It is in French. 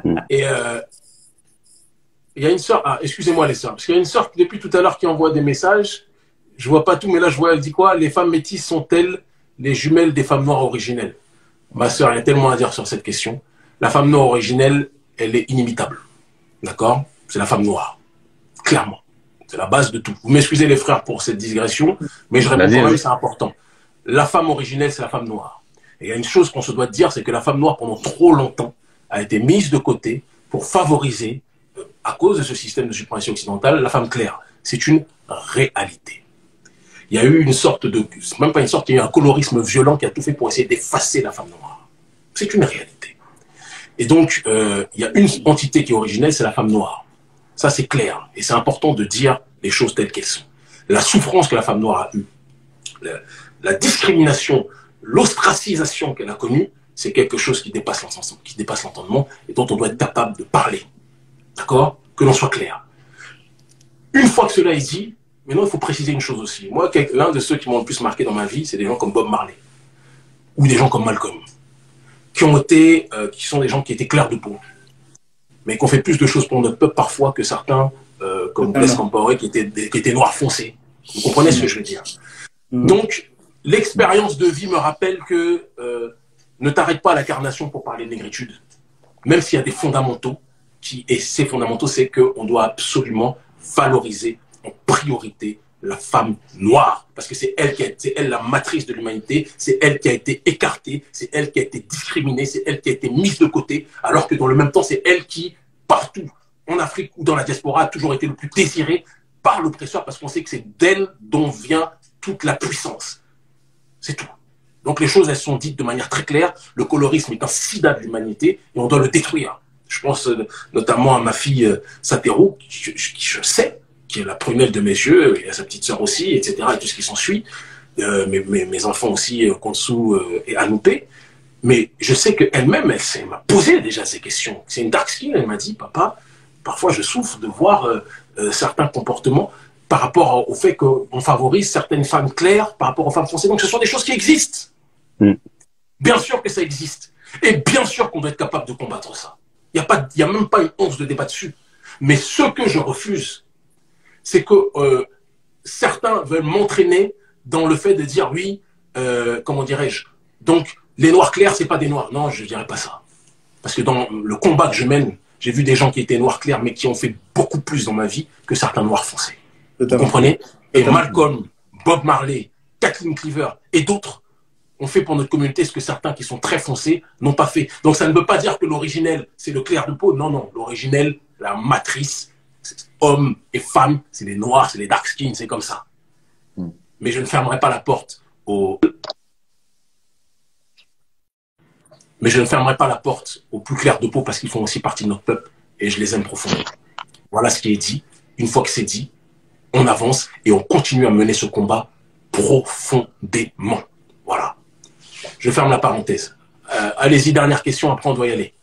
Mm. Et il y a une sœur, ah, excusez-moi les sœurs, parce qu'il y a une sœur depuis tout à l'heure qui envoie des messages. Je vois pas tout, mais là je vois, elle dit quoi? Les femmes métisses sont-elles les jumelles des femmes noires originelles? Ma sœur, il y a tellement à dire sur cette question. La femme noire originelle, elle est inimitable. D'accord? C'est la femme noire. Clairement. C'est la base de tout. Vous m'excusez les frères pour cette digression, mais je réponds Vas-y, quand même, vas-y. c'est important. La femme originelle, c'est la femme noire. Et il y a une chose qu'on se doit de dire, c'est que la femme noire, pendant trop longtemps, a été mise de côté pour favoriser, à cause de ce système de suprématie occidentale, la femme claire. C'est une réalité. Il y a eu une sorte de, même pas une sorte, il y a eu un colorisme violent qui a tout fait pour essayer d'effacer la femme noire. C'est une réalité. Et donc, il y a une entité qui est originelle, c'est la femme noire. Ça, c'est clair. Et c'est important de dire les choses telles qu'elles sont. La souffrance que la femme noire a eue, la discrimination, l'ostracisation qu'elle a connue, c'est quelque chose qui dépasse l'entendement et dont on doit être capable de parler. D'accord? Que l'on soit clair. Une fois que cela est dit, maintenant, il faut préciser une chose aussi. Moi, l'un de ceux qui m'ont le plus marqué dans ma vie, c'est des gens comme Bob Marley ou des gens comme Malcolm, qui sont des gens qui étaient clairs de peau, mais qui ont fait plus de choses pour notre peuple parfois que certains, comme Blaise Compaoré, qui étaient noirs foncés. Vous comprenez ce que je veux dire? Donc, l'expérience de vie me rappelle que ne t'arrête pas à l'incarnation pour parler de négritude, même s'il y a des fondamentaux, et ces fondamentaux, c'est qu'on doit absolument valoriser en priorité la femme noire, parce que c'est elle la matrice de l'humanité, c'est elle qui a été écartée, c'est elle qui a été discriminée, c'est elle qui a été mise de côté, alors que dans le même temps, c'est elle qui, partout, en Afrique ou dans la diaspora, a toujours été le plus désirée par l'oppresseur, parce qu'on sait que c'est d'elle dont vient toute la puissance. C'est tout. Donc les choses, elles sont dites de manière très claire. Le colorisme est un sida de l'humanité et on doit le détruire. Je pense notamment à ma fille Satero, qui je sais, qui est la prunelle de mes yeux, et à sa petite sœur aussi, etc., et tout ce qui s'ensuit. Mes enfants aussi, Konsu et Anoupé. Mais je sais qu'elle-même, elle m'a posé déjà ces questions. C'est une dark skin, elle m'a dit, papa, parfois je souffre de voir certains comportements par rapport au fait qu'on favorise certaines femmes claires par rapport aux femmes foncées. Donc ce sont des choses qui existent. Mm. Bien sûr que ça existe. Et bien sûr qu'on doit être capable de combattre ça. Il n'y a même pas une once de débat dessus. Mais ce que je refuse, c'est que certains veulent m'entraîner dans le fait de dire oui, comment dirais-je, donc les noirs clairs, c'est pas des noirs. Non, je dirais pas ça. Parce que dans le combat que je mène, j'ai vu des gens qui étaient noirs clairs, mais qui ont fait beaucoup plus dans ma vie que certains noirs foncés. Vous comprenez? Et Malcolm, Bob Marley, Kathleen Cleaver et d'autres ont fait pour notre communauté ce que certains qui sont très foncés n'ont pas fait. Donc ça ne veut pas dire que l'originel, c'est le clair de peau. Non, non. L'originel, la matrice, hommes et femmes, c'est les noirs, c'est les dark skins, c'est comme ça. Mais je ne fermerai pas la porte aux... Mais je ne fermerai pas la porte aux plus clairs de peau parce qu'ils font aussi partie de notre peuple et je les aime profondément. Voilà ce qui est dit. Une fois que c'est dit, on avance et on continue à mener ce combat profondément. Voilà. Je ferme la parenthèse. Allez-y, dernière question, après on doit y aller.